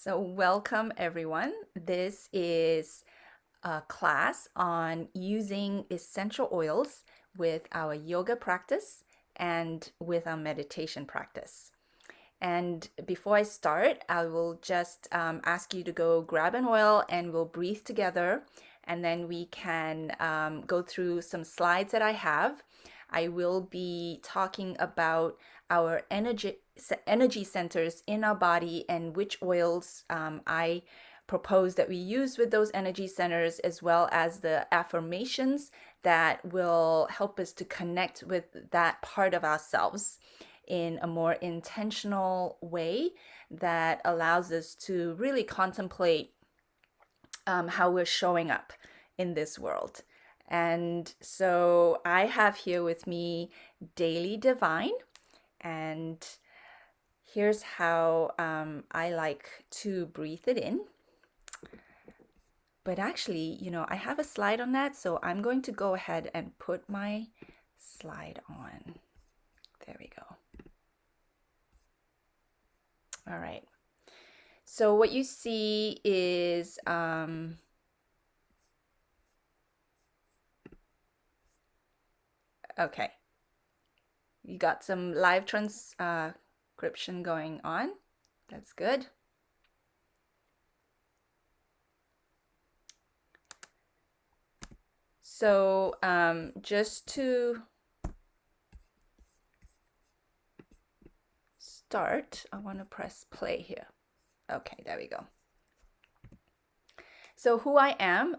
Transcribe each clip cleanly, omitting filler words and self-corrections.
So welcome everyone. This is a class on using essential oils with our yoga practice and with our meditation practice. And before I start, I will just ask you to go grab an oil and we'll breathe together. And then we can go through some slides that I have. I will be talking about our energy centers in our body and which oils I propose that we use with those energy centers, as well as the affirmations that will help us to connect with that part of ourselves in a more intentional way that allows us to really contemplate how we're showing up in this world. And so I have here with me Daily Divine, and here's how I like to breathe it in. But actually, I have a slide on that, so I'm going to go ahead and put my slide on. There we go. All right. So what you see is okay. You got some live transcription going on. That's good. So just to start, I want to press play here. Okay, there we go. So who I am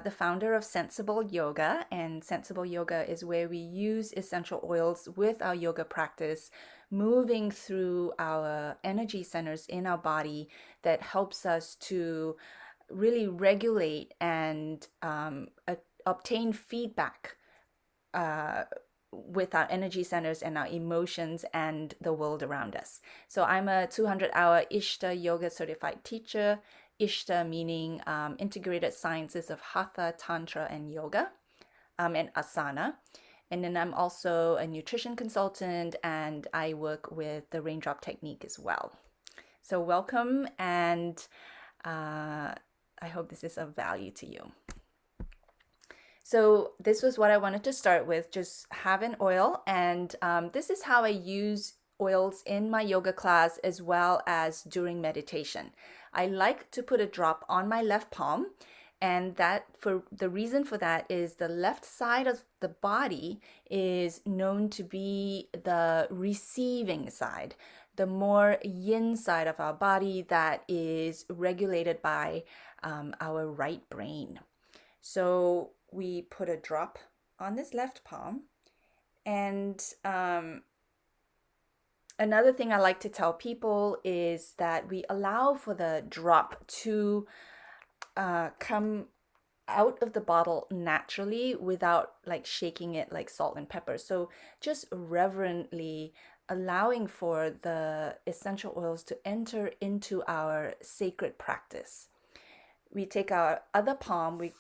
the founder of Sensible Yoga, and Sensible Yoga is where we use essential oils with our yoga practice, moving through our energy centers in our body that helps us to really regulate and obtain feedback with our energy centers and our emotions and the world around us. So I'm a 200-hour ISHTA yoga certified teacher. ISHTA meaning Integrated Sciences of Hatha, Tantra, and Yoga, and Asana. And then I'm also a nutrition consultant, and I work with the raindrop technique as well. So welcome, and I hope this is of value to you. So this was what I wanted to start with, just have an oil. And this is how I use oils in my yoga class as well as during meditation. I like to put a drop on my left palm. And the reason for that is the left side of the body is known to be the receiving side, the more yin side of our body that is regulated by our right brain. So we put a drop on this left palm. And another thing I like to tell people is that we allow for the drop to come out of the bottle naturally without like shaking it like salt and pepper. So just reverently allowing for the essential oils to enter into our sacred practice. We take our other palm, we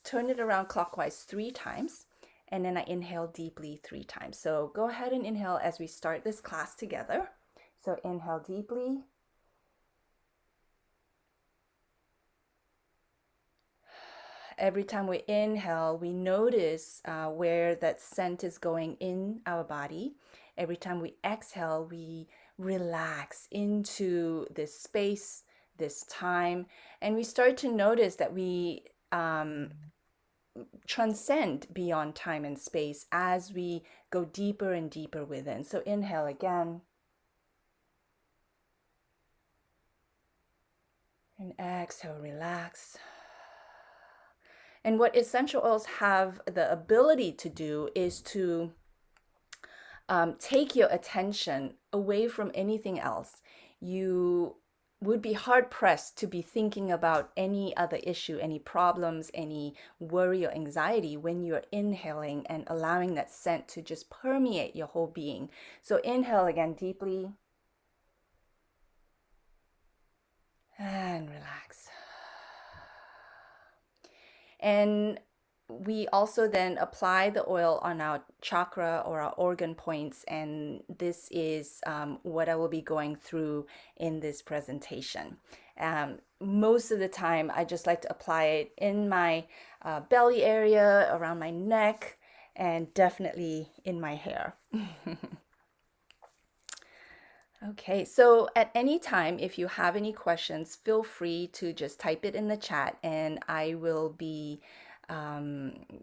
turn it around clockwise 3 times, and then I inhale deeply 3 times. So go ahead and inhale as we start this class together. So inhale deeply. Every time we inhale, we notice where that scent is going in our body. Every time we exhale, we relax into this space, this time, and we start to notice that we transcend beyond time and space as we go deeper and deeper within. So inhale again. And exhale, relax. And what essential oils have the ability to do is to take your attention away from anything else. You would be hard pressed to be thinking about any other issue, any problems, any worry or anxiety when you're inhaling and allowing that scent to just permeate your whole being. So inhale again deeply and relax. And we also then apply the oil on our chakra or our organ points, and this is what I will be going through in this presentation. Most of the time, I just like to apply it in my belly area, around my neck, and definitely in my hair. Okay, so at any time, if you have any questions, feel free to just type it in the chat, and I will be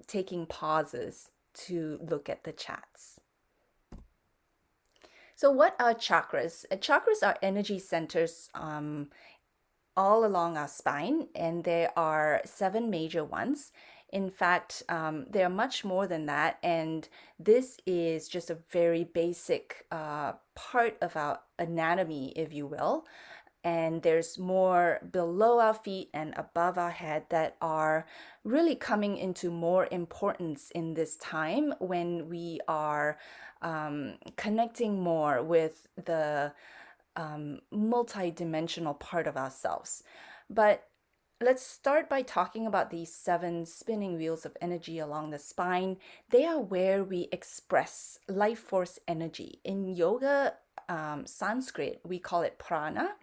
taking pauses to look at the chats. So, what are chakras? Chakras are energy centers all along our spine, and there are 7 major ones. In fact, there are much more than that, and this is just a very basic part of our anatomy, if you will. And there's more below our feet and above our head that are really coming into more importance in this time when we are connecting more with the multi-dimensional part of ourselves. But let's start by talking about these 7 spinning wheels of energy along the spine. They are where we express life force energy. In yoga, Sanskrit, we call it prana.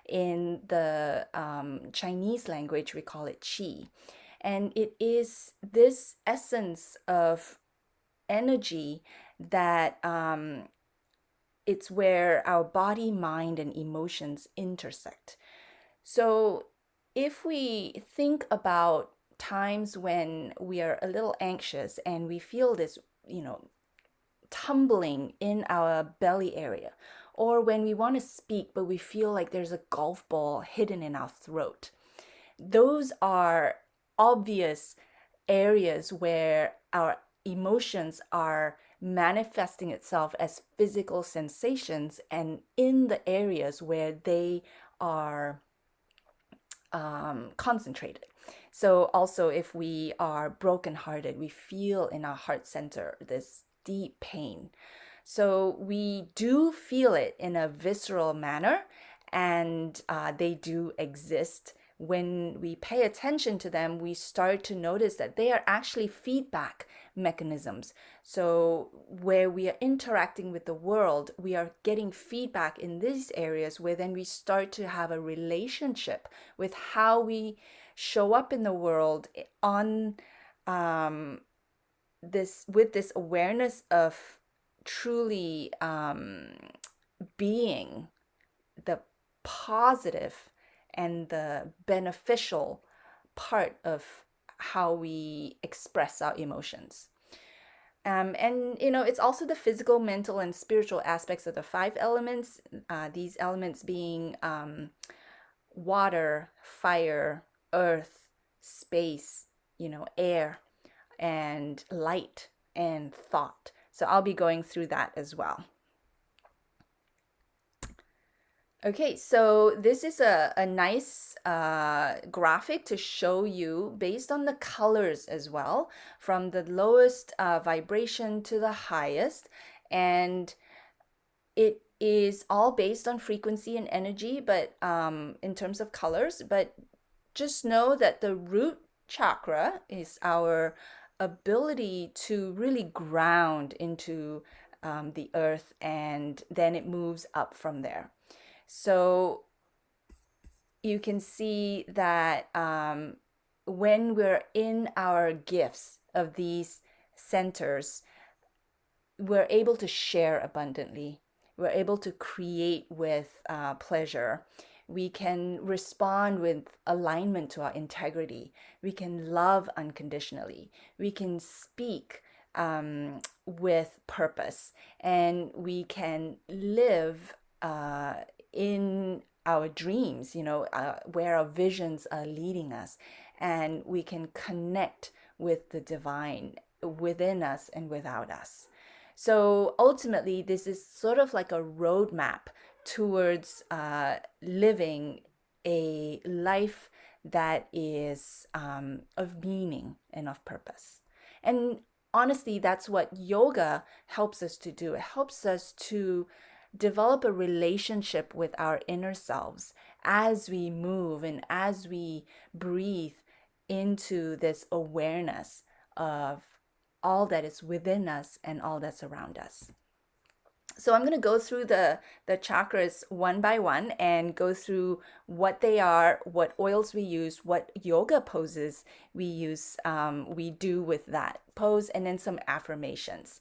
In the Chinese language, we call it qi. And it is this essence of energy that it's where our body, mind, and emotions intersect. So if we think about times when we are a little anxious and we feel this, tumbling in our belly area, or when we want to speak but we feel like there's a golf ball hidden in our throat, those are obvious areas where our emotions are manifesting itself as physical sensations, and in the areas where they are concentrated. So also, if we are brokenhearted, we feel in our heart center this deep pain. So we do feel it in a visceral manner, and they do exist. When we pay attention to them, we start to notice that they are actually feedback mechanisms. So where we are interacting with the world, we are getting feedback in these areas where then we start to have a relationship with how we show up in the world on with this awareness of truly being the positive and the beneficial part of how we express our emotions. And it's also the physical, mental, and spiritual aspects of the 5 elements. These elements being water, fire, earth, space, air, and light, and thought. So I'll be going through that as well. Okay, so this is a nice graphic to show you based on the colors as well, from the lowest vibration to the highest. And it is all based on frequency and energy, but in terms of colors. But just know that the root chakra is our ability to really ground into the earth, and then it moves up from there. So you can see that when we're in our gifts of these centers, we're able to share abundantly. We're able to create with pleasure. We can respond with alignment to our integrity. We can love unconditionally. We can speak with purpose. And we can live in our dreams, where our visions are leading us. And we can connect with the divine within us and without us. So ultimately, this is sort of like a roadmap towards living a life that is of meaning and of purpose. And honestly, that's what yoga helps us to do. It helps us to develop a relationship with our inner selves as we move and as we breathe into this awareness of all that is within us and all that's around us. So I'm going to go through the chakras one by one and go through what they are, what oils we use, what yoga poses we use, we do with that pose, and then some affirmations.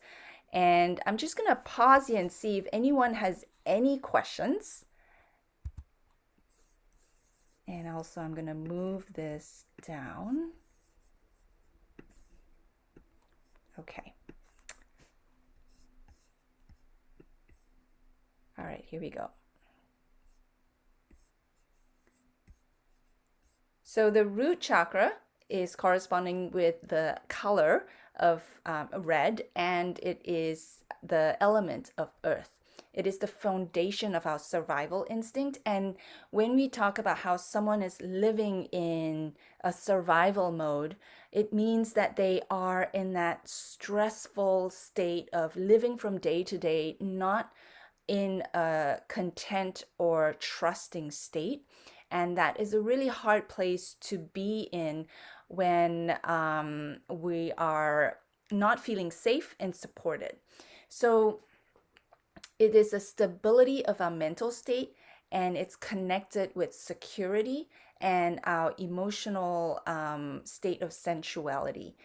And I'm just going to pause here and see if anyone has any questions. And also I'm going to move this down. Okay. All right, here we go. So the root chakra is corresponding with the color of red, and it is the element of earth. It is the foundation of our survival instinct. And when we talk about how someone is living in a survival mode, it means that they are in that stressful state of living from day to day, not in a content or trusting state. And that is a really hard place to be in when we are not feeling safe and supported. So it is a stability of our mental state, and it's connected with security and our emotional state of sensuality.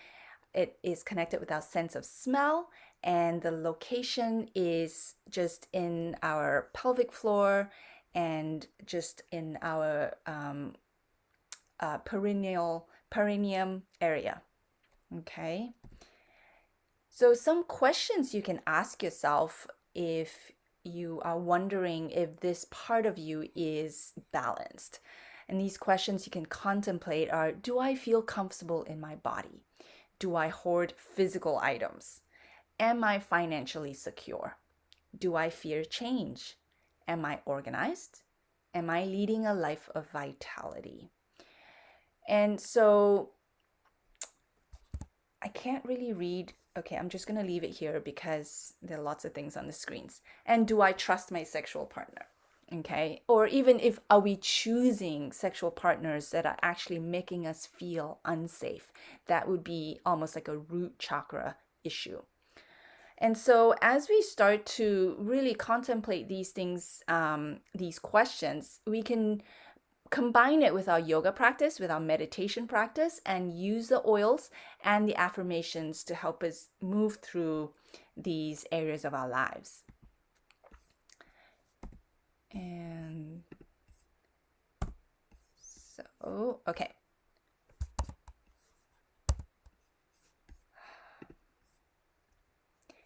It is connected with our sense of smell, and the location is just in our pelvic floor and just in our perineum area. Okay. So some questions you can ask yourself if you are wondering if this part of you is balanced. And these questions you can contemplate are, do I feel comfortable in my body? Do I hoard physical items? Am I financially secure? Do I fear change? Am I organized? Am I leading a life of vitality? And so I can't really read. Okay, I'm just going to leave it here because there are lots of things on the screens. And do I trust my sexual partner? Okay, or even if are we choosing sexual partners that are actually making us feel unsafe? That would be almost like a root chakra issue. And so as we start to really contemplate these things, these questions, we can combine it with our yoga practice, with our meditation practice, and use the oils and the affirmations to help us move through these areas of our lives. And so, okay.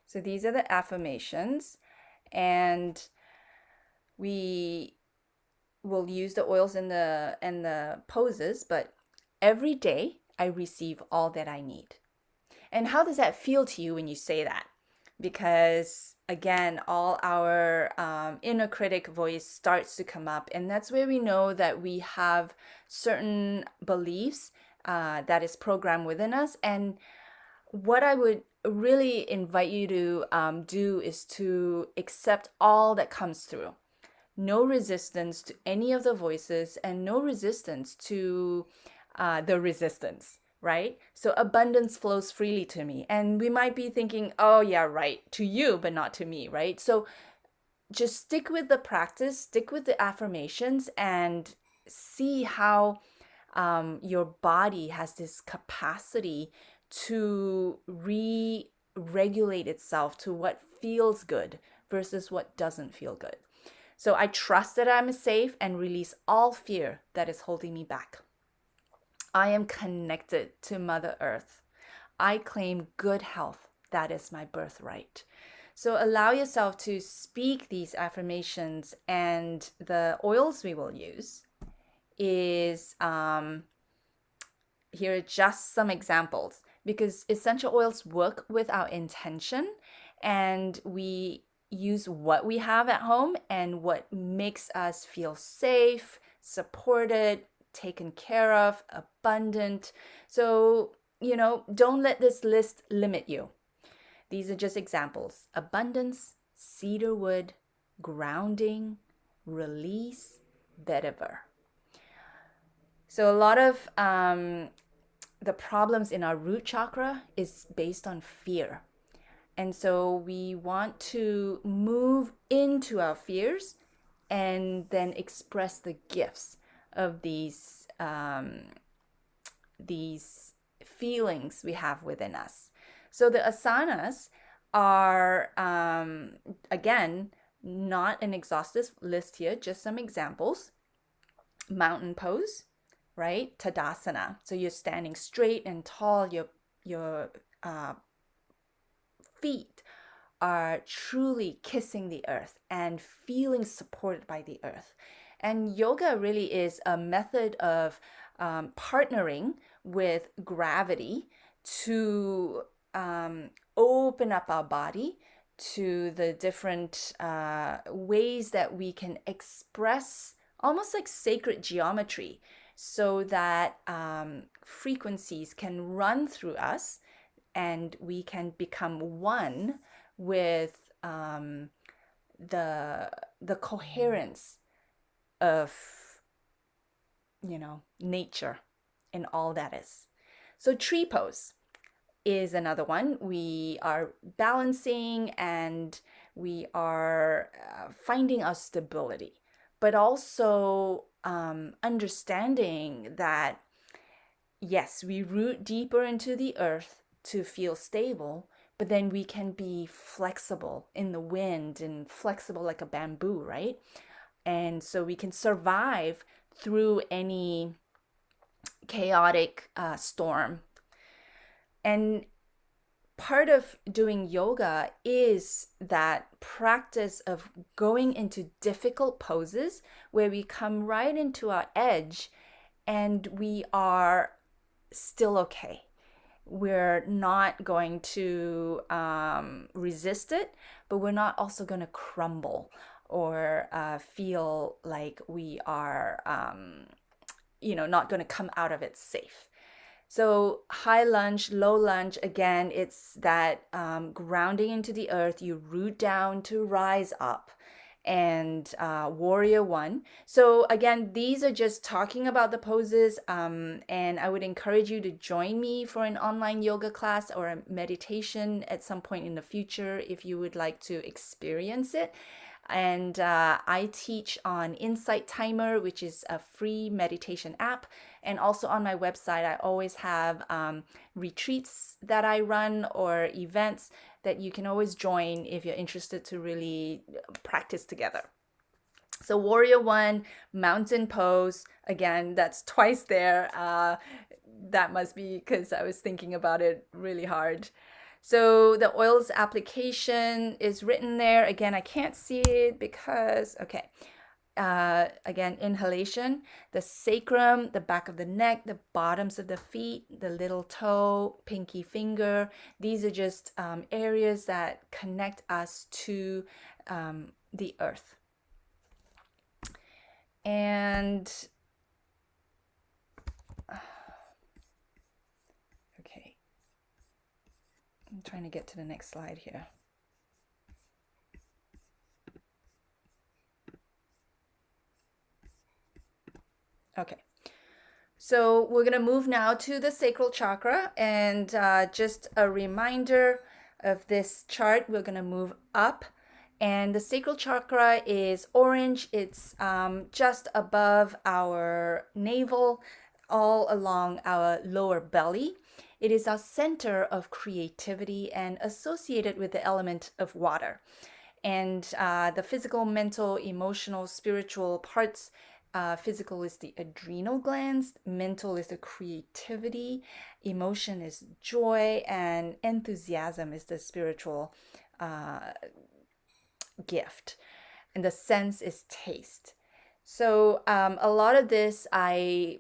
So these are the affirmations, and we will use the oils and the poses, but every day I receive all that I need. And how does that feel to you when you say that? Because again, all our inner critic voice starts to come up, and that's where we know that we have certain beliefs that is programmed within us. And what I would really invite you to do is to accept all that comes through. No resistance to any of the voices, and no resistance to the resistance, right? So abundance flows freely to me. And we might be thinking, oh, yeah, right, to you, but not to me, right? So just stick with the practice, stick with the affirmations, and see how your body has this capacity to re-regulate itself to what feels good versus what doesn't feel good. So I trust that I'm safe and release all fear that is holding me back. I am connected to Mother Earth. I claim good health. That is my birthright. So allow yourself to speak these affirmations, and the oils we will use is, here are just some examples, because essential oils work with our intention, and we use what we have at home and what makes us feel safe, supported, taken care of, abundant. So, don't let this list limit you. These are just examples: abundance, cedarwood, grounding, release, vetiver. So a lot of the problems in our root chakra is based on fear. And so we want to move into our fears and then express the gifts of these feelings we have within us. So the asanas are, again, not an exhaustive list here, just some examples. Mountain pose, right? Tadasana. So you're standing straight and tall. Your feet are truly kissing the earth and feeling supported by the earth. And yoga really is a method of partnering with gravity to open up our body to the different ways that we can express almost like sacred geometry, so that frequencies can run through us and we can become one with the coherence of, nature and all that is. So tree pose is another one. We are balancing and we are finding our stability, but also understanding that, yes, we root deeper into the earth to feel stable, but then we can be flexible in the wind and flexible like a bamboo, right? And so we can survive through any chaotic storm. And part of doing yoga is that practice of going into difficult poses where we come right into our edge and we are still okay. We're not going to resist it, but we're not also going to crumble or feel like we are, not going to come out of it safe. So high lunge, low lunge, again, it's that grounding into the earth. You root down to rise up. And warrior one. So again, these are just talking about the poses, and I would encourage you to join me for an online yoga class or a meditation at some point in the future if you would like to experience it. And I teach on Insight Timer, which is a free meditation app. And also on my website, I always have retreats that I run or events that you can always join if you're interested to really practice together. So warrior one, mountain pose. Again, that's twice there. That must be because I was thinking about it really hard. So the oils application is written there. Again, I can't see it because, okay. Again, inhalation, the sacrum, the back of the neck, the bottoms of the feet, the little toe, pinky finger. These are just areas that connect us to the earth. And okay, I'm trying to get to the next slide here. Okay, so we're going to move now to the sacral chakra, and just a reminder of this chart, we're going to move up, and the sacral chakra is orange. It's just above our navel, all along our lower belly. It is our center of creativity and associated with the element of water. And the physical, mental, emotional, spiritual parts. Physical is the adrenal glands, mental is the creativity, emotion is joy, and enthusiasm is the spiritual gift, and the sense is taste. So a lot of this I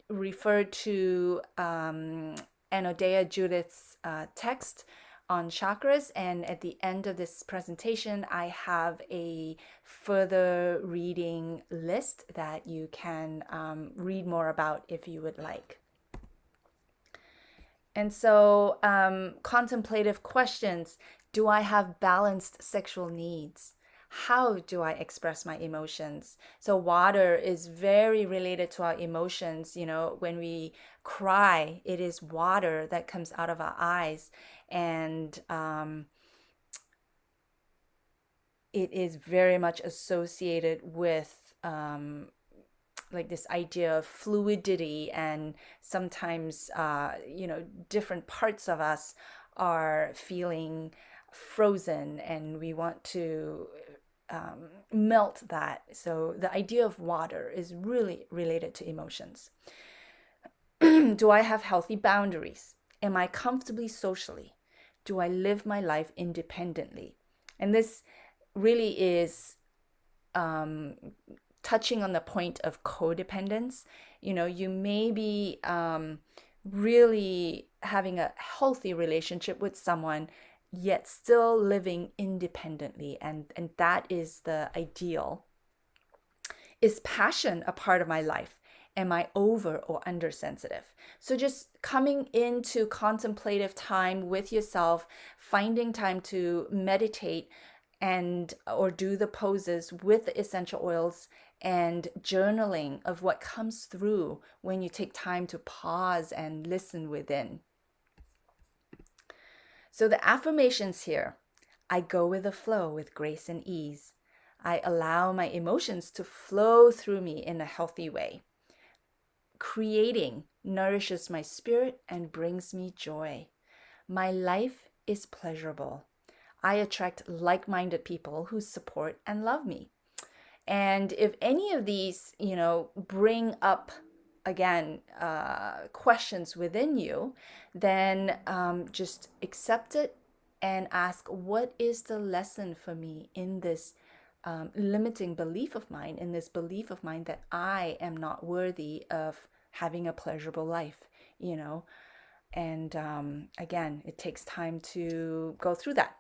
refer to Anodea Judith's text on chakras, and at the end of this presentation I have a further reading list that you can read more about if you would like. And so contemplative questions. Do I have balanced sexual needs? how do I express my emotions? So water is very related to our emotions. When we cry, it is water that comes out of our eyes. And it is very much associated with like this idea of fluidity, and sometimes different parts of us are feeling frozen and we want to melt that. So the idea of water is really related to emotions. Do I have healthy boundaries? Am I comfortably socially? Do I live my life independently? And this really is touching on the point of codependence. You may be really having a healthy relationship with someone, yet still living independently. And that is the ideal. Is passion a part of my life? Am I over or undersensitive? So just coming into contemplative time with yourself, finding time to meditate and or do the poses with the essential oils, and journaling of what comes through when you take time to pause and listen within. So the affirmations here: I go with the flow with grace and ease. I allow my emotions to flow through me in a healthy way. Creating nourishes my spirit and brings me joy. My life is pleasurable. I attract like-minded people who support and love me. And if any of these, bring up again questions within you, then just accept it and ask, what is the lesson for me in this limiting belief of mine, in this belief of mine that I am not worthy of having a pleasurable life, And again, it takes time to go through that.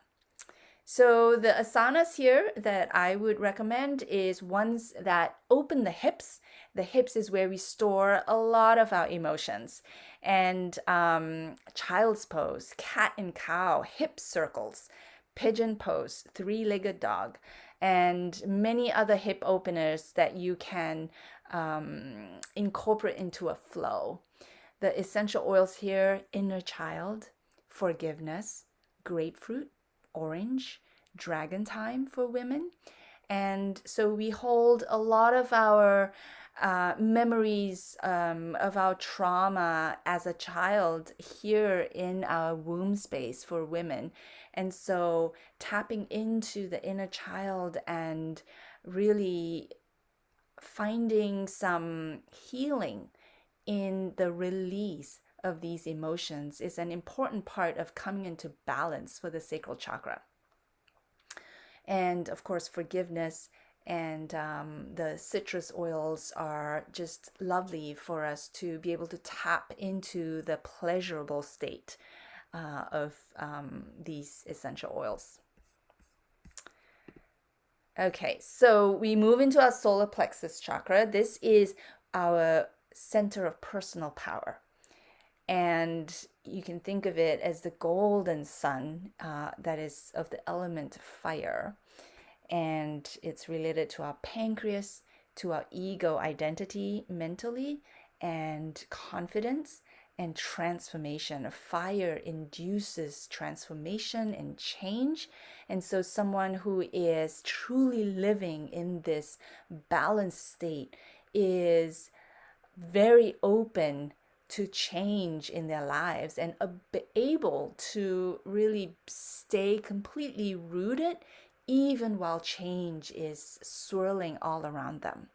So the asanas here that I would recommend is ones that open the hips. The hips is where we store a lot of our emotions. And child's pose, cat and cow, hip circles, pigeon pose, three-legged dog, and many other hip openers that you can incorporate into a flow. The essential oils here: inner child, forgiveness, grapefruit, orange, dragon time for women. And so we hold a lot of our memories of our trauma as a child here in our womb space for women. And so tapping into the inner child and really finding some healing in the release of these emotions is an important part of coming into balance for the sacral chakra. And of course, forgiveness and the citrus oils are just lovely for us to be able to tap into the pleasurable state of these essential oils. Okay, so we move into our solar plexus chakra. This is our center of personal power. And you can think of it as the golden sun that is of the element fire. And it's related to our pancreas, to our ego identity mentally, and confidence and transformation. Fire induces transformation and change. And so someone who is truly living in this balanced state is very open to change in their lives and able to really stay completely rooted even while change is swirling all around them.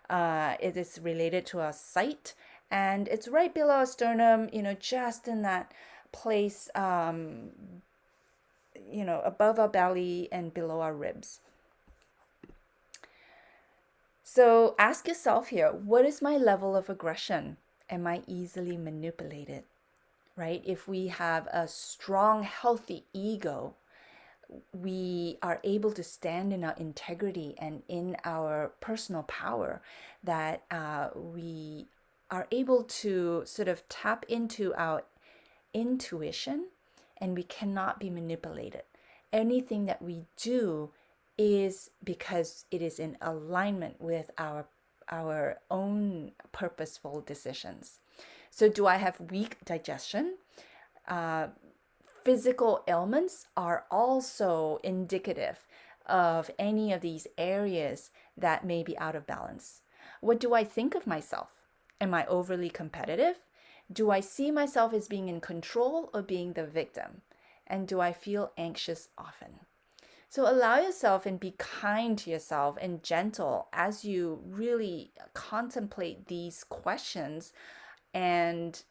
It is related to our sight, and it's right below our sternum, just in that place, above our belly and below our ribs. So ask yourself here, what is my level of aggression? Am I easily manipulated? Right? If we have a strong, healthy ego, we are able to stand in our integrity and in our personal power, that we are able to sort of tap into our intuition, and we cannot be manipulated. Anything that we do is because it is in alignment with our own purposeful decisions. So do I have weak digestion? Physical ailments are also indicative of any of these areas that may be out of balance. What do I think of myself? Am I overly competitive? Do I see myself as being in control or being the victim? And do I feel anxious often? So allow yourself and be kind to yourself and gentle as you really contemplate these questions, and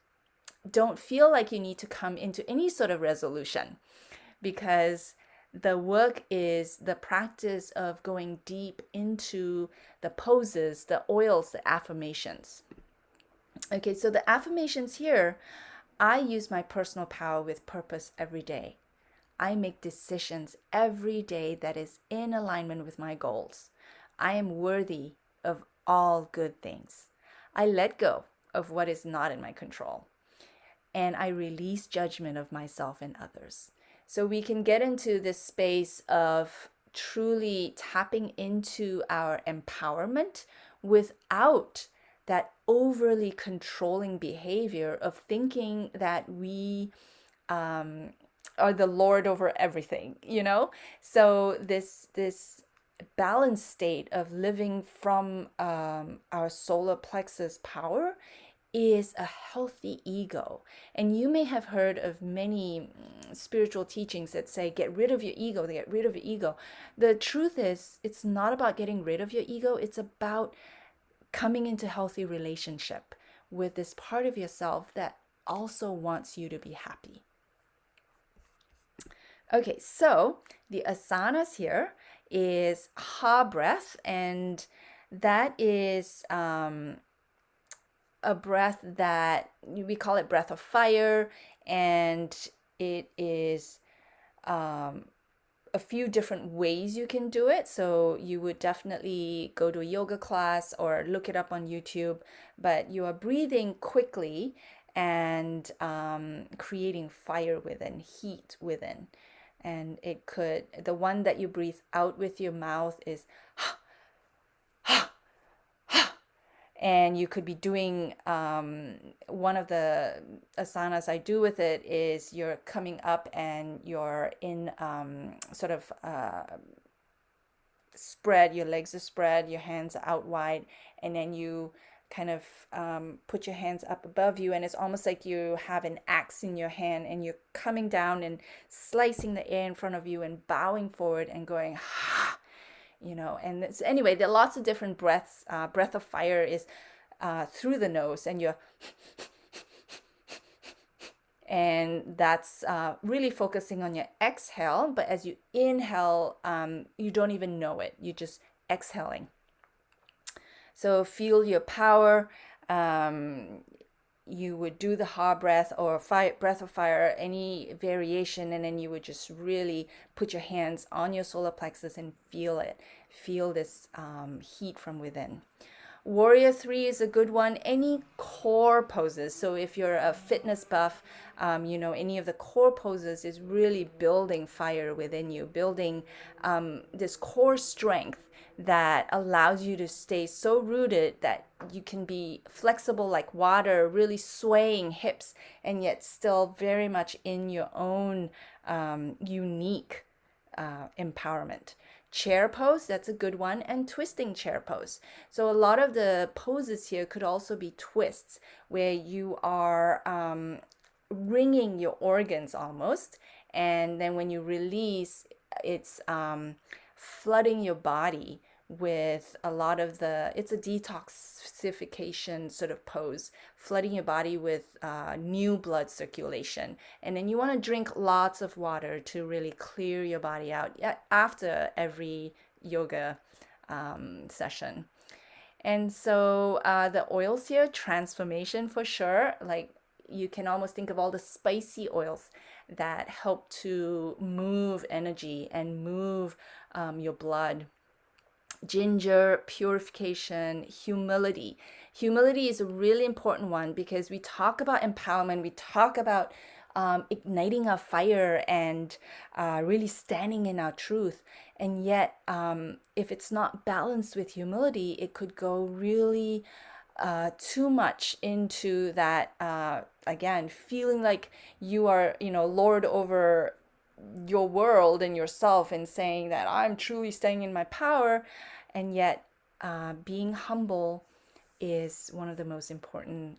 don't feel like you need to come into any sort of resolution, because the work is the practice of going deep into the poses, the oils, the affirmations. Okay, so the affirmations here, I use my personal power with purpose every day. I make decisions every day that is in alignment with my goals. I am worthy of all good things. I let go of what is not in my control. And I release judgment of myself and others. So we can get into this space of truly tapping into our empowerment without that overly controlling behavior of thinking that we are the Lord over everything, you know? So this balanced state of living from our solar plexus power is a healthy ego. And you may have heard of many spiritual teachings that say, get rid of your ego, get rid of your ego. The truth is, it's not about getting rid of your ego. It's about coming into healthy relationship with this part of yourself that also wants you to be happy. Okay, so the asanas here is ha breath, and that is a breath that we call it breath of fire, and it is a few different ways you can do it. So you would definitely go to a yoga class or look it up on YouTube, but you are breathing quickly and creating fire within, heat within. And it could, the one that you breathe out with your mouth is and you could be doing one of the asanas I do with it is you're coming up and you're in sort of spread, your legs are spread, your hands are out wide, and then you kind of put your hands up above you, and it's almost like you have an axe in your hand and you're coming down and slicing the air in front of you and bowing forward and going you know. And it's, anyway, there are lots of different breaths. Breath of fire is through the nose, and you're and that's really focusing on your exhale. But as you inhale, you don't even know it, you're just exhaling. So feel your power. You would do the ha breath or fire, breath of fire, any variation, and then you would just really put your hands on your solar plexus and feel it. Feel this heat from within. Warrior 3 is a good one. Any core poses. So if you're a fitness buff, you know, any of the core poses is really building fire within you, building this core strength that allows you to stay so rooted that you can be flexible like water, really swaying hips, and yet still very much in your own unique empowerment. Chair pose, that's a good one, and twisting chair pose. So a lot of the poses here could also be twists where you are wringing your organs almost, and then when you release, it's flooding your body with a lot of the, it's a detoxification sort of pose, flooding your body with new blood circulation. And then you want to drink lots of water to really clear your body out after every yoga session. And so the oils here, transformation for sure. Like you can almost think of all the spicy oils that help to move energy and move your blood. Ginger, purification, humility. Humility is a really important one because we talk about empowerment, we talk about igniting our fire and really standing in our truth. And yet, if it's not balanced with humility, it could go really too much into that, again, feeling like you are, lord over your world and yourself, and saying that I'm truly staying in my power. And yet, being humble is one of the most important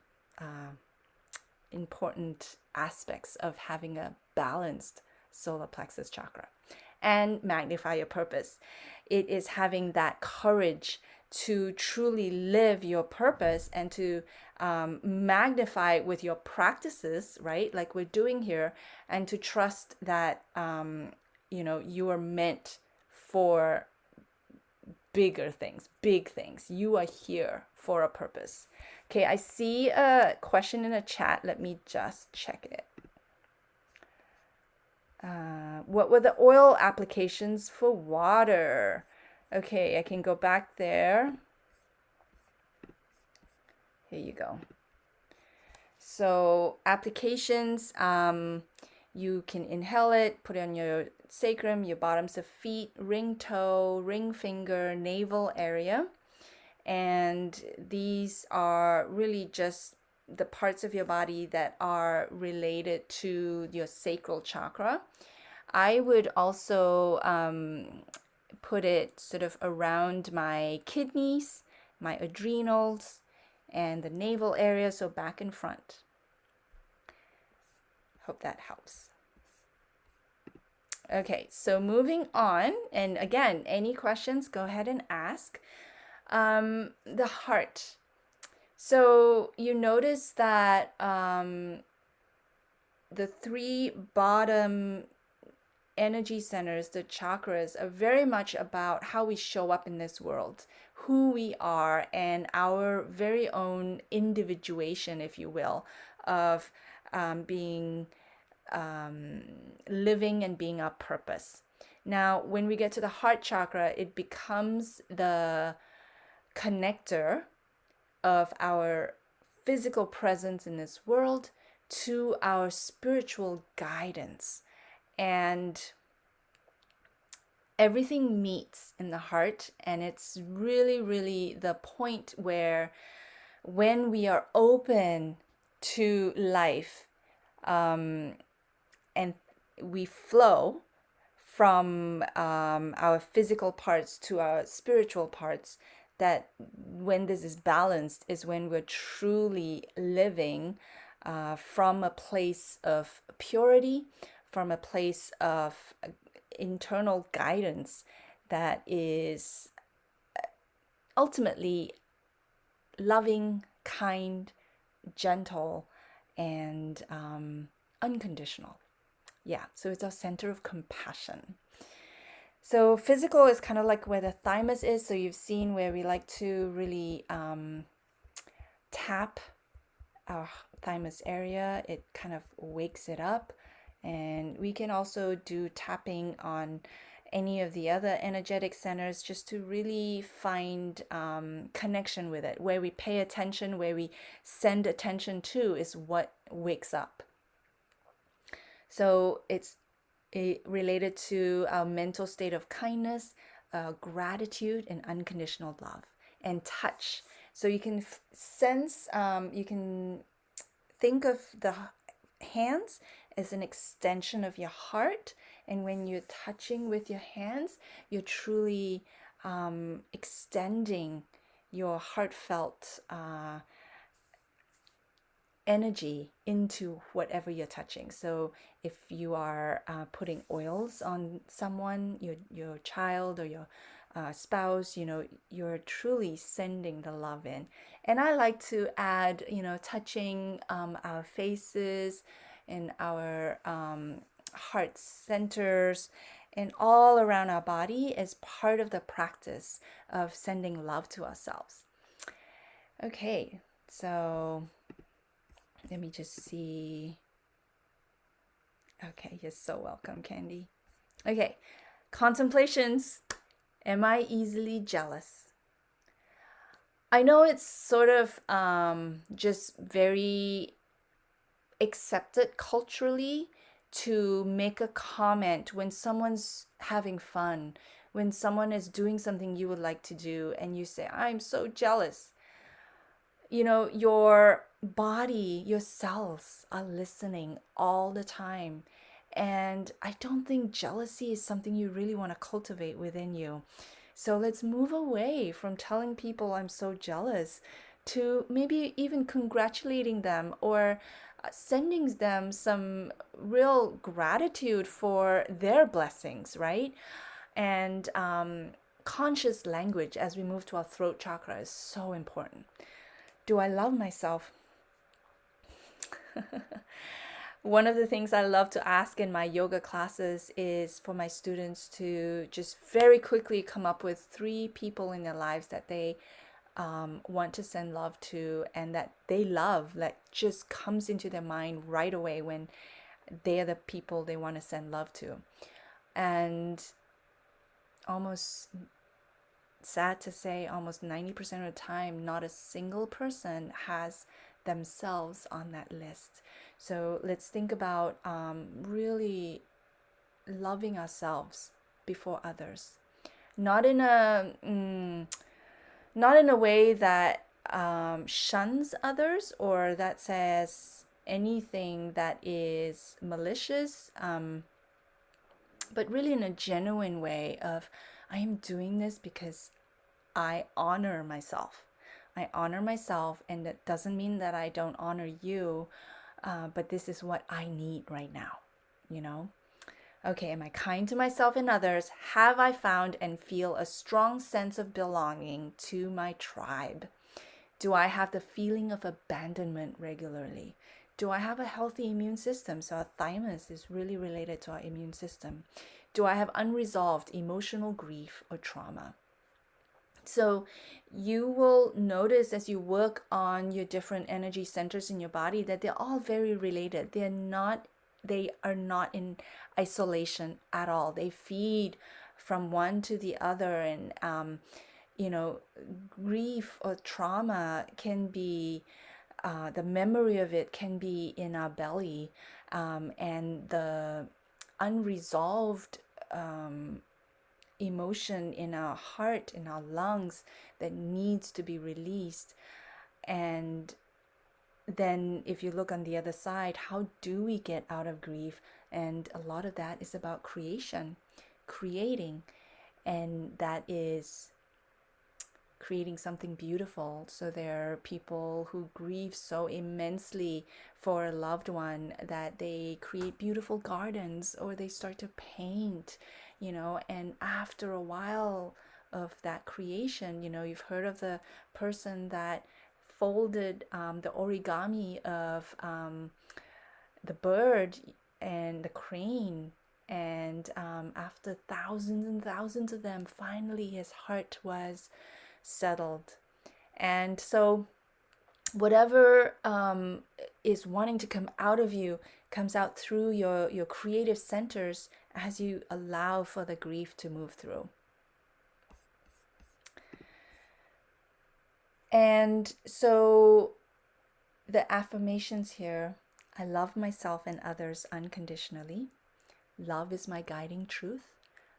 aspects of having a balanced solar plexus chakra. And magnify your purpose. It is having that courage to truly live your purpose and to magnify with your practices, right? Like we're doing here, and to trust that, you are meant for bigger things, big things. You are here for a purpose. Okay, I see a question in the chat. Let me just check it. What were the oil applications for water? Okay, I can go back there. Here you go. So applications, you can inhale it, put it on your sacrum, your bottoms of feet, ring toe, ring finger, navel area. And these are really just the parts of your body that are related to your sacral chakra. I would also put it sort of around my kidneys, my adrenals, and the navel area, so back and front. Hope that helps. Okay, so moving on, and again, any questions, go ahead and ask. The heart. So you notice that the three bottom energy centers, the chakras, are very much about how we show up in this world, who we are, and our very own individuation, if you will, of being living and being our purpose. Now, when we get to the heart chakra, it becomes the connector of our physical presence in this world to our spiritual guidance. And everything meets in the heart, and it's really, really the point where when we are open to life, and we flow from our physical parts to our spiritual parts, that when this is balanced is when we're truly living from a place of purity, from a place of internal guidance that is ultimately loving, kind, gentle, and unconditional. Yeah, so it's our center of compassion. So physical is kind of like where the thymus is. So you've seen where we like to really tap our thymus area. It kind of wakes it up. And we can also do tapping on any of the other energetic centers just to really find connection with it. Where we pay attention, where we send attention to is what wakes up. So it's related to our mental state of kindness, gratitude, and unconditional love, and touch. So you can sense, you can think of the hands as an extension of your heart. And when you're touching with your hands, you're truly extending your heartfelt energy into whatever you're touching. So if you are putting oils on someone, your child or your spouse, you're truly sending the love in. And I like to add, touching our faces and our heart centers and all around our body as part of the practice of sending love to ourselves. Okay, so let me just see. Okay, you're so welcome, Candy. Okay, contemplations. Am I easily jealous? I know it's sort of just very accepted culturally to make a comment when someone's having fun, when someone is doing something you would like to do, and you say, I'm so jealous. Your body, your cells are listening all the time. And I don't think jealousy is something you really want to cultivate within you. So let's move away from telling people I'm so jealous to maybe even congratulating them or sending them some real gratitude for their blessings, right? And conscious language as we move to our throat chakra is so important. Do I love myself? One of the things I love to ask in my yoga classes is for my students to just very quickly come up with 3 people in their lives that they want to send love to and that they love, that just comes into their mind right away when they are the people they want to send love to. And almost sad to say, almost 90% of the time, not a single person has themselves on that list. So let's think about really loving ourselves before others, not in a way that shuns others or that says anything that is malicious, but really in a genuine way of, I am doing this because I honor myself. I honor myself, and that doesn't mean that I don't honor you, but this is what I need right now. Okay, am I kind to myself and others? Have I found and feel a strong sense of belonging to my tribe? Do I have the feeling of abandonment regularly? Do I have a healthy immune system? So our thymus is really related to our immune system. Do I have unresolved emotional grief or trauma? So you will notice as you work on your different energy centers in your body that they're all very related. They are not in isolation at all. They feed from one to the other. And grief or trauma can be, the memory of it can be in our belly, and the unresolved emotion in our heart, in our lungs, that needs to be released. And then if you look on the other side, how do we get out of grief? And a lot of that is about creating, and that is creating something beautiful. So there are people who grieve so immensely for a loved one that they create beautiful gardens or they start to paint, and after a while of that creation, you've heard of the person that folded the origami of the bird and the crane, and after thousands and thousands of them, finally his heart was settled. And so whatever is wanting to come out of you comes out through your creative centers as you allow for the grief to move through. And so the affirmations here: I love myself and others unconditionally. Love is my guiding truth.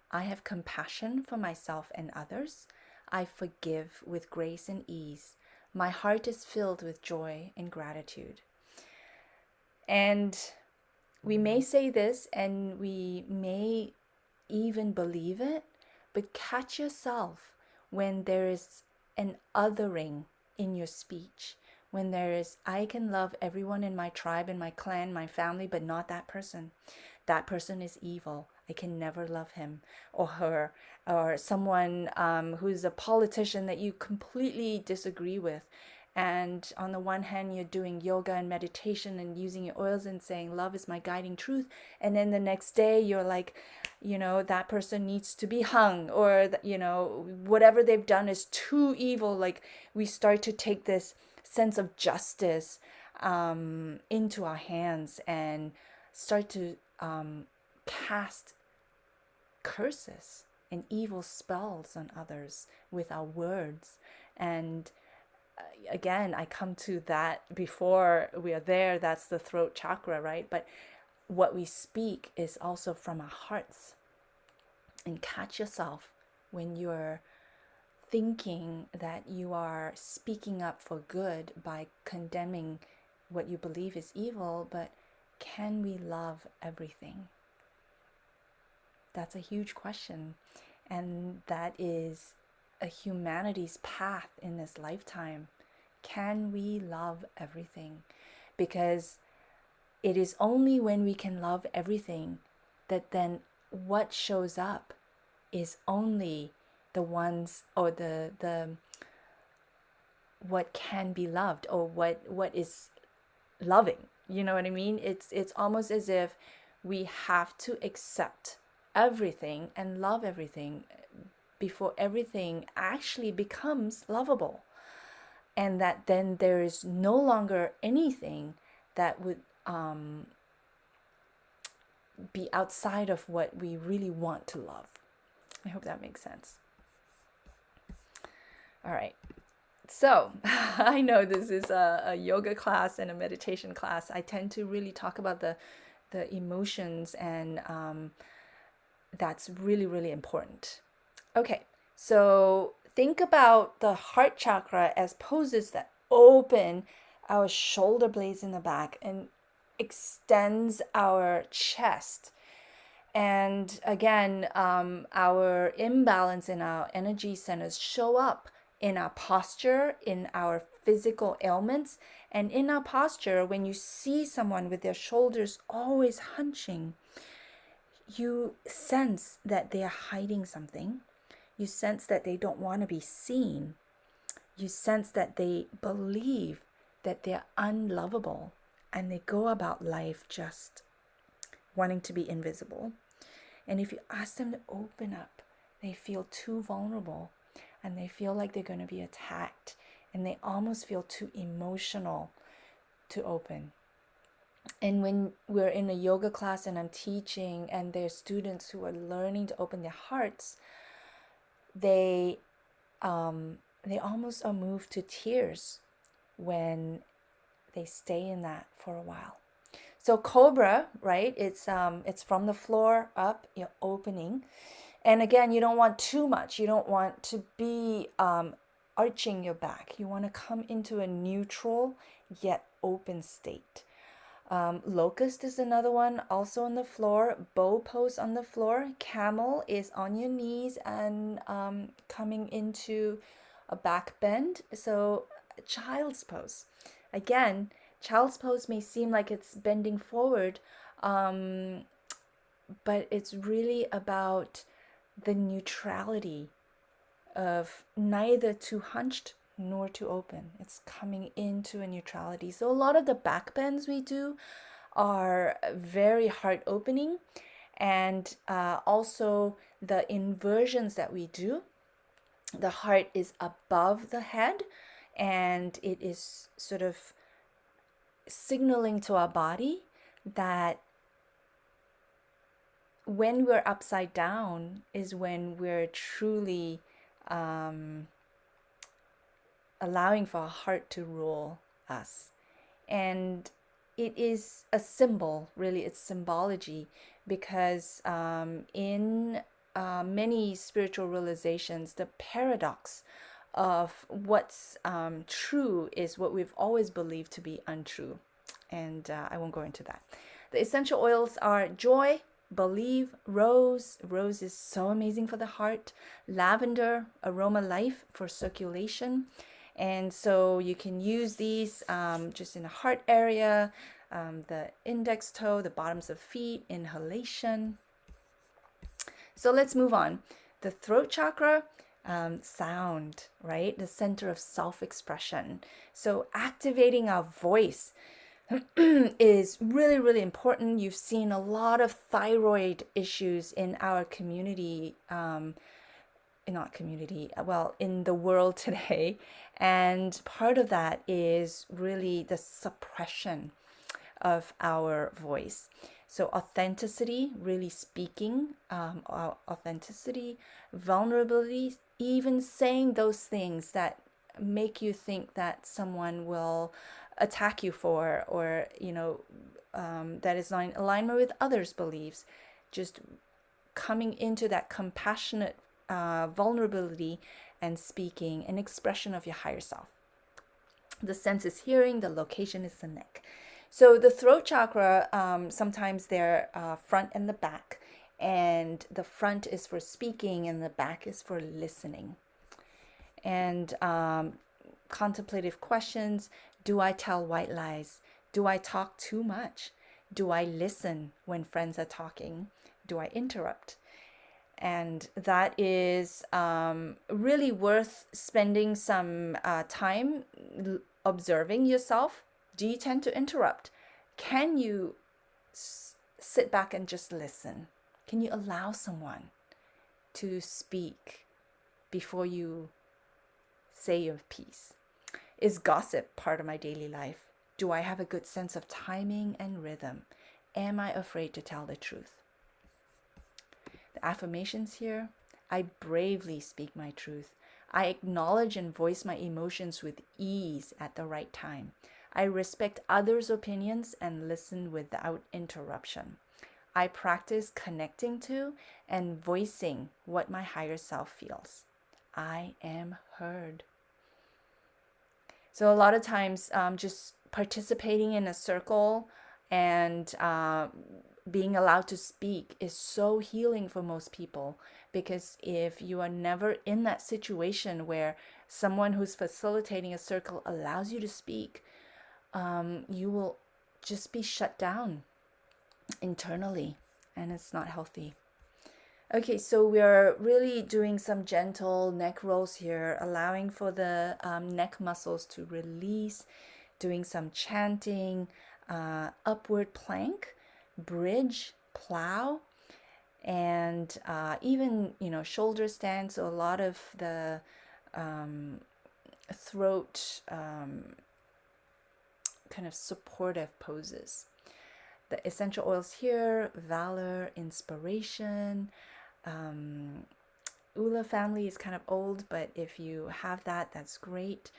I have compassion for myself and others. I forgive with grace and ease. My heart is filled with joy and gratitude. And we may say this and we may even believe it, but catch yourself when there is an othering in your speech. When there is, I can love everyone in my tribe, in my clan, my family, but not that person. That person is evil. I can never love him or her. Or someone who's a politician that you completely disagree with. And on the one hand, you're doing yoga and meditation and using your oils and saying, love is my guiding truth. And then the next day, you're like, that person needs to be hung, or, whatever they've done is too evil. Like, we start to take this sense of justice into our hands and start to cast curses and evil spells on others with our words. And again, I come to that before we are there. That's the throat chakra, right? But what we speak is also from our hearts. And catch yourself when you're thinking that you are speaking up for good by condemning what you believe is evil, but can we love everything? That's a huge question. And that is a humanity's path in this lifetime. Can we love everything? Because it is only when we can love everything that then what shows up is only the ones, or the what can be loved, or what is loving. You know what I mean? It's almost as if we have to accept everything and love everything before everything actually becomes lovable. And that then there is no longer anything that would be outside of what we really want to love. I hope that makes sense. All right. So I know this is a yoga class and a meditation class. I tend to really talk about the emotions, and that's really, really important. Okay, so think about the heart chakra as poses that open our shoulder blades in the back and extends our chest. And again, our imbalance in our energy centers show up in our posture, in our physical ailments, and in our posture. When you see someone with their shoulders always hunching, you sense that they are hiding something. You sense that they don't want to be seen. You sense that they believe that they're unlovable, and they go about life just wanting to be invisible. And if you ask them to open up, they feel too vulnerable, and they feel like they're going to be attacked, and they almost feel too emotional to open. And when we're in a yoga class and I'm teaching, and there's students who are learning to open their hearts, they almost are moved to tears when they stay in that for a while. So cobra, right? It's from the floor up, you're opening. And again, you don't want too much. You don't want to be arching your back. You want to come into a neutral yet open state. Locust is another one, also on the floor. Bow pose on the floor. Camel is on your knees and coming into a back bend. So child's pose. Again, child's pose may seem like it's bending forward, but it's really about the neutrality of neither too hunched nor too open. It's coming into a neutrality. So a lot of the back bends we do are very heart opening, and also the inversions that we do, the heart is above the head, and it is sort of signaling to our body that when we're upside down is when we're truly allowing for our heart to rule us. And it is a symbol, really, it's symbology, because in many spiritual realizations, the paradox of what's true is what we've always believed to be untrue. And I won't go into that. The essential oils are joy, believe, rose. Rose is so amazing for the heart. Lavender, aroma life for circulation. And so you can use these just in the heart area, the index toe, the bottoms of feet, inhalation. So let's move on. The throat chakra, sound, right? The center of self-expression. So activating our voice is really, really important. You've seen a lot of thyroid issues in our community, in the world today. And part of that is really the suppression of our voice. So authenticity, really speaking, authenticity, vulnerability, even saying those things that make you think that someone will attack you for, or that is not in alignment with others' beliefs. Just coming into that compassionate vulnerability and speaking an expression of your higher self. The sense is hearing, the location is the neck. So the throat chakra, sometimes they're front and the back, and the front is for speaking and the back is for listening. And contemplative questions: do I tell white lies? Do I talk too much? Do I listen when friends are talking? Do I interrupt? And that is really worth spending some time observing yourself. Do you tend to interrupt? Can you sit back and just listen? Can you allow someone to speak before you say your piece? Is gossip part of my daily life? Do I have a good sense of timing and rhythm? Am I afraid to tell the truth? The affirmations here: I bravely speak my truth. I acknowledge and voice my emotions with ease at the right time. I respect others' opinions and listen without interruption. I practice connecting to and voicing what my higher self feels. I am heard. So a lot of times, just participating in a circle and being allowed to speak is so healing for most people, because if you are never in that situation where someone who's facilitating a circle allows you to speak, you will just be shut down internally, and it's not healthy. Okay, so we're really doing some gentle neck rolls here, allowing for the neck muscles to release, doing some chanting, upward plank, bridge, plow, and even, shoulder stand. So a lot of the throat kind of supportive poses. The essential oils here: valor, inspiration. Ula family is kind of old, but if you have that, that's great.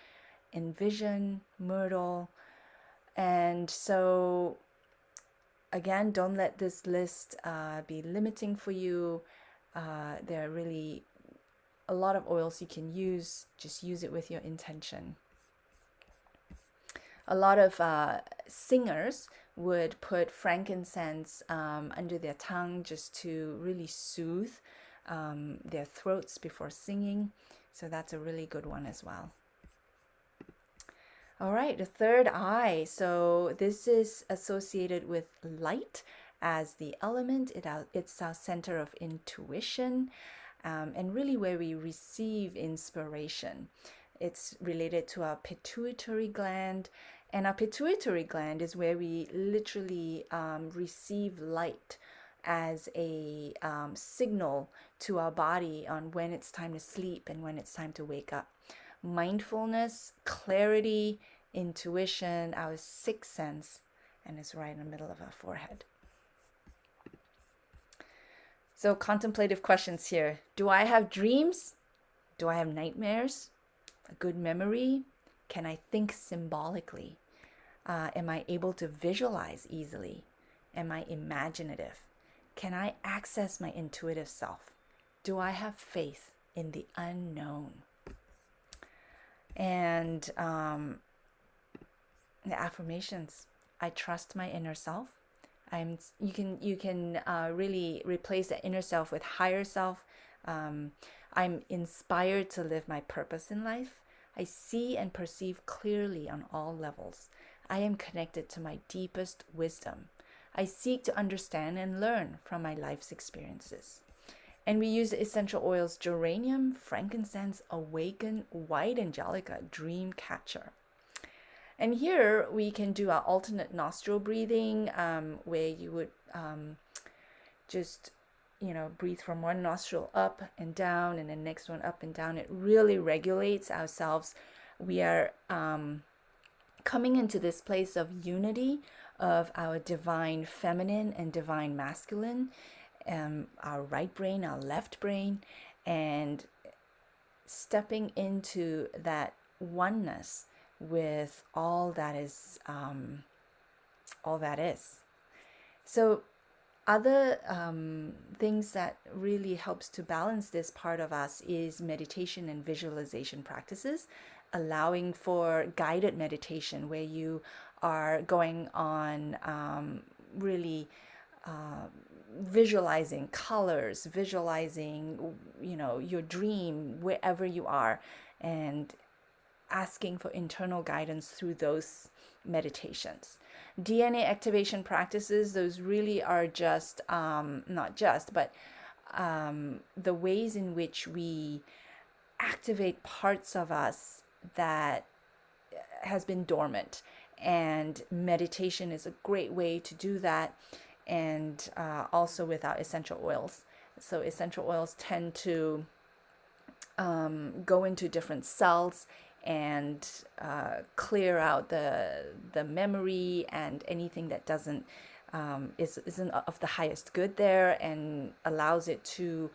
Envision, myrtle. And so again, don't let this list be limiting for you. There are really a lot of oils you can use. Just use it with your intention. A lot of singers would put frankincense under their tongue just to really soothe their throats before singing. So that's a really good one as well. All right, the third eye. So this is associated with light as the element. It's our center of intuition, and really where we receive inspiration. It's related to our pituitary gland, and our pituitary gland is where we literally receive light as a signal to our body on when it's time to sleep and when it's time to wake up. Mindfulness, clarity, intuition, our sixth sense, and it's right in the middle of our forehead. So contemplative questions here. Do I have dreams? Do I have nightmares? A good memory? Can I think symbolically? Am I able to visualize easily? Am I imaginative? Can I access my intuitive self? Do I have faith in the unknown? And the affirmations: I trust my inner self. You can really replace the inner self with higher self. I'm inspired to live my purpose in life. I see and perceive clearly on all levels. I am connected to my deepest wisdom. I seek to understand and learn from my life's experiences. And we use the essential oils: geranium, frankincense, awaken, white angelica, dream catcher. And here we can do our alternate nostril breathing, where you would just breathe from one nostril up and down, and the next one up and down. It really regulates ourselves. We are coming into this place of unity of our divine feminine and divine masculine, our right brain, our left brain, and stepping into that oneness with all that is. So other things that really helps to balance this part of us is meditation and visualization practices, allowing for guided meditation where you are going on really visualizing colors, visualizing, your dream wherever you are, and asking for internal guidance through those meditations. DNA activation practices, those really are just, not just, but the ways in which we activate parts of us that has been dormant. And meditation is a great way to do that. And also with our essential oils. So essential oils tend to go into different cells and clear out the memory and anything that isn't of the highest good there, and allows it to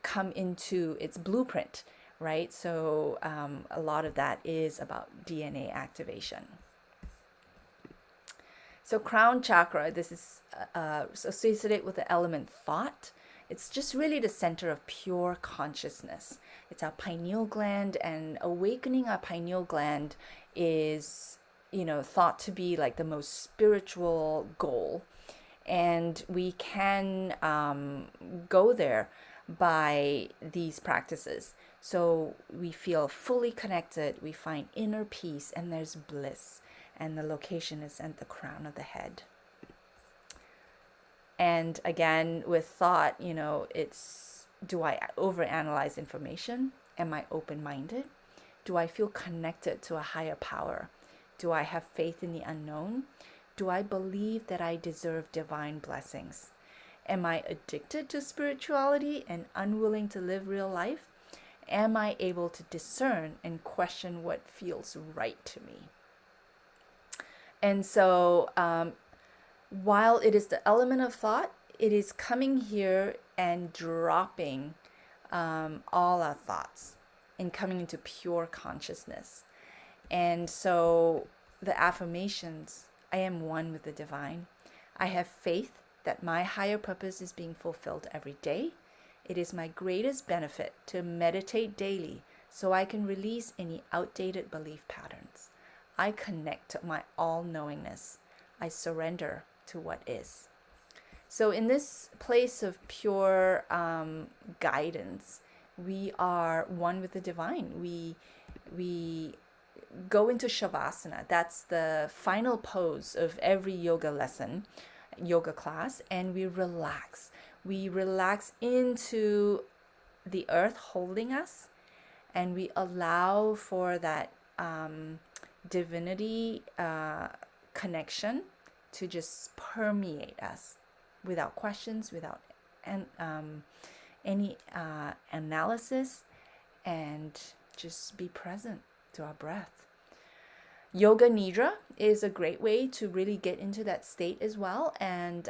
come into its blueprint, right? So a lot of that is about DNA activation. So crown chakra, this is associated with the element thought. It's just really the center of pure consciousness. It's our pineal gland, and awakening our pineal gland is, thought to be like the most spiritual goal. And we can go there by these practices. So we feel fully connected, we find inner peace, and there's bliss. And the location is at the crown of the head. And again, with thought, it's, do I overanalyze information? Am I open-minded? Do I feel connected to a higher power? Do I have faith in the unknown? Do I believe that I deserve divine blessings? Am I addicted to spirituality and unwilling to live real life? Am I able to discern and question what feels right to me? And so while it is the element of thought, it is coming here and dropping all our thoughts and coming into pure consciousness. And so the affirmations, I am one with the divine. I have faith that my higher purpose is being fulfilled every day. It is my greatest benefit to meditate daily so I can release any outdated belief patterns. I connect to my all-knowingness. I surrender to what is. So in this place of pure guidance, we are one with the divine. We go into Shavasana. That's the final pose of every yoga class, and we relax. We relax into the earth holding us, and we allow for that divinity connection to just permeate us without questions, without any analysis, and just be present to our breath. Yoga Nidra is a great way to really get into that state as well. And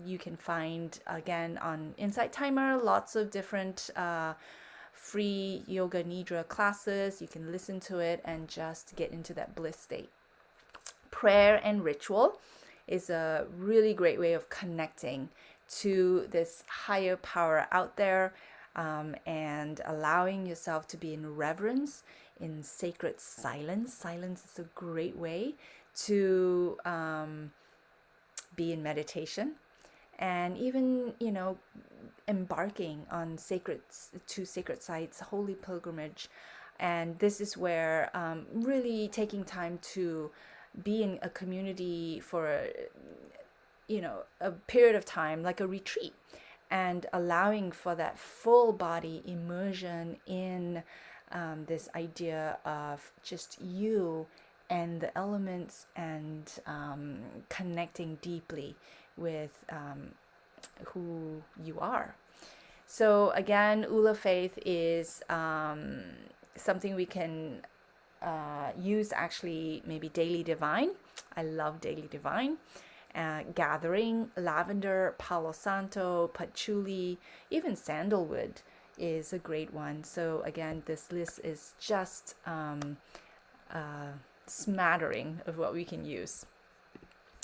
you can find, again, on Insight Timer, lots of different free Yoga Nidra classes. You can listen to it and just get into that bliss state. Prayer and ritual is a really great way of connecting to this higher power out there, and allowing yourself to be in reverence, in sacred silence. Silence is a great way to be in meditation, and even, embarking on sacred sites, holy pilgrimage. And this is where really taking time to be in a community for a period of time, like a retreat, and allowing for that full body immersion in this idea of just you and the elements, and connecting deeply with who you are. So again, Ula Faith is something we can use, actually, maybe Daily Divine. I love Daily Divine. Gathering, lavender, palo santo, patchouli, even sandalwood is a great one. So again, this list is just smattering of what we can use.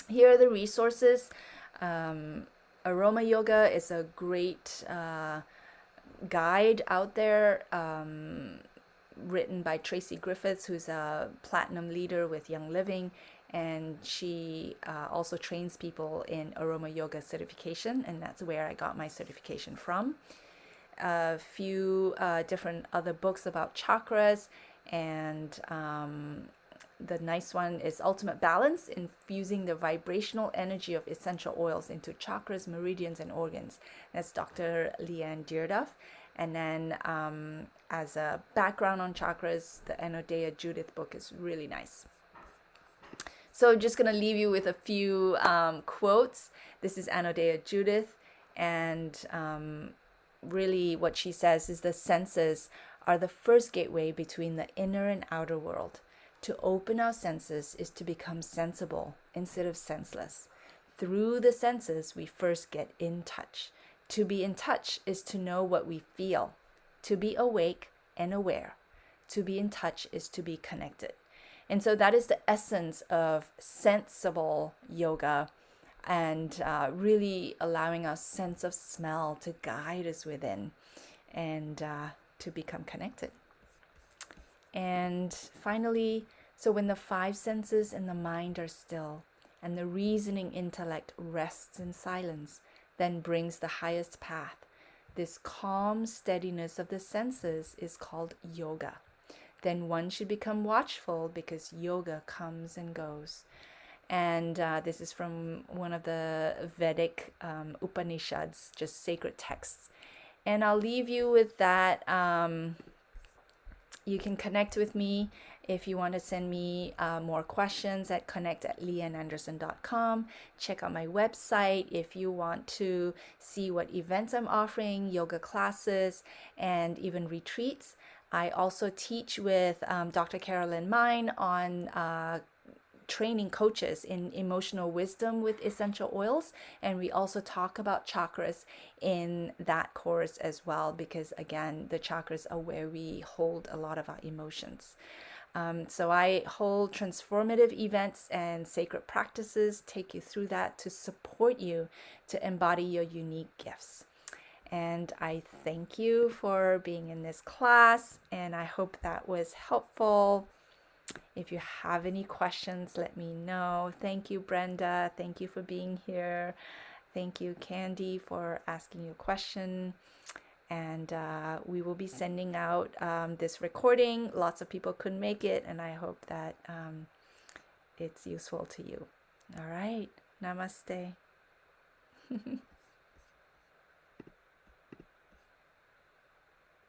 Here are the resources. Aroma Yoga is a great guide out there, written by Tracy Griffiths, who's a platinum leader with Young Living, and she also trains people in Aroma Yoga certification, and that's where I got my certification from. A few different other books about chakras, and the nice one is Ultimate Balance, infusing the vibrational energy of essential oils into chakras, meridians, and organs. That's Dr. LeeYen Anderson. And then as a background on chakras, the Anodea Judith book is really nice. So I'm just going to leave you with a few quotes. This is Anodea Judith, and really what she says is the senses are the first gateway between the inner and outer world. To open our senses is to become sensible instead of senseless. Through the senses, we first get in touch. To be in touch is to know what we feel. To be awake and aware. To be in touch is to be connected. And so that is the essence of sensible yoga, and really allowing our sense of smell to guide us within and to become connected. And finally, so when the five senses and the mind are still, and the reasoning intellect rests in silence, then brings the highest path. This calm steadiness of the senses is called yoga. Then one should become watchful, because yoga comes and goes. And this is from one of the Vedic Upanishads, just sacred texts. And I'll leave you with that. You can connect with me if you want to send me more questions at connect@LeeYenAnderson.com. Check out my website if you want to see what events I'm offering, yoga classes, and even retreats. I also teach with Dr. Carolyn Mine on training coaches in emotional wisdom with essential oils, and we also talk about chakras in that course as well, because again, the chakras are where we hold a lot of our emotions. So I hold transformative events and sacred practices, take you through that to support you to embody your unique gifts. And I thank you for being in this class, and I hope that was helpful. If you have any questions, let me know. Thank you, Brenda. Thank you for being here. Thank you, Candy, for asking your question. And we will be sending out this recording. Lots of people couldn't make it, and I hope that it's useful to you. All right. Namaste.